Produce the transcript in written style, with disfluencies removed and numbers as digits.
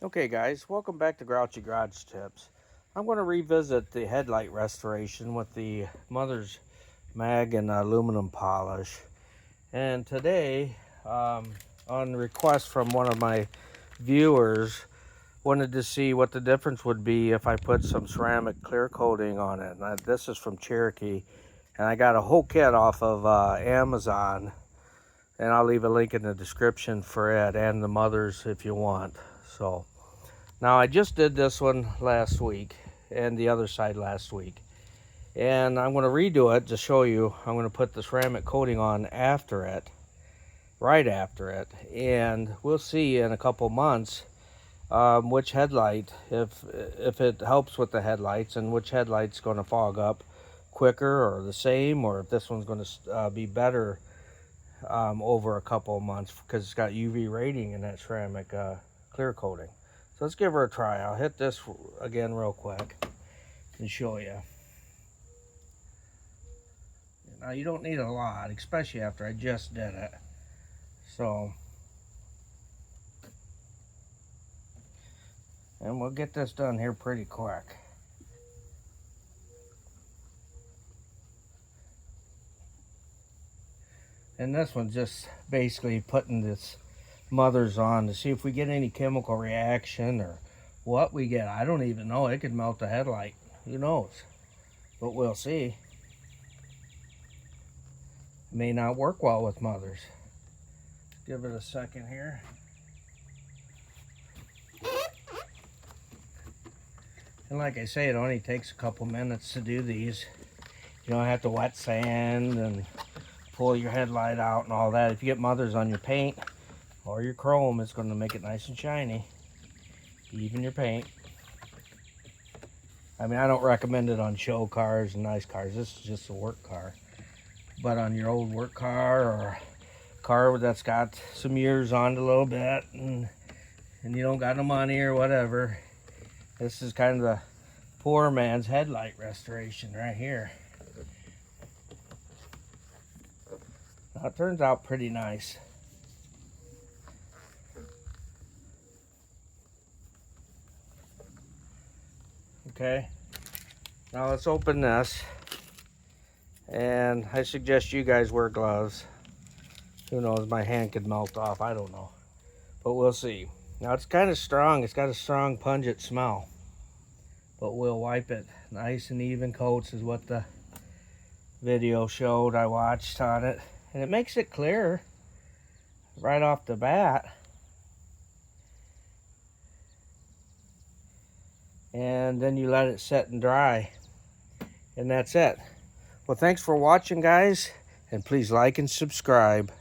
Okay guys, welcome back to Grouchy Garage Tips. I'm going to revisit the headlight restoration with the Mother's Mag and aluminum polish. And today, on request from one of my viewers, wanted to see what the difference would be if I put some ceramic clear coating on it. And this is from Cherokee, and I got a whole kit off of Amazon, and I'll leave a link in the description for it and the Mother's if you want. So now I just did this one last week and the other side last week. And I'm going to redo it to show you. I'm going to put the ceramic coating on after it, right after it. And we'll see in a couple months which headlight, if it helps with the headlights, and which headlight's going to fog up quicker or the same, or if this one's going to be better over a couple of months because it's got UV rating in that ceramic clear coating. So let's give her a try. I'll hit this again real quick and show you. Now you don't need a lot, especially after I just did it. So, and we'll get this done here pretty quick. And this one's just basically putting this Mother's on to see if we get any chemical reaction or what we get. I don't even know. It could melt the headlight. Who knows? But we'll see. It may not work well with Mother's. Give it a second here. And like I say, it only takes a couple minutes to do these. You don't have to wet sand and pull your headlight out and all that. If you get Mother's on your paint or your chrome, it's going to make it nice and shiny. Even your paint. I mean, I don't recommend it on show cars and nice cars. This is just a work car. But on your old work car or car that's got some years on it a little bit and you don't got no money or whatever, this is kind of the poor man's headlight restoration right here. Now it turns out pretty nice. Okay, now let's open this, and I suggest you guys wear gloves. Who knows, my hand could melt off, I don't know, but we'll see. Now it's kind of strong, it's got a strong pungent smell, but we'll wipe it. Nice and even coats is what the video showed I watched on it, and it makes it clear right off the bat. And then you let it set and dry, and that's it. Well, thanks for watching, guys, and please like and subscribe.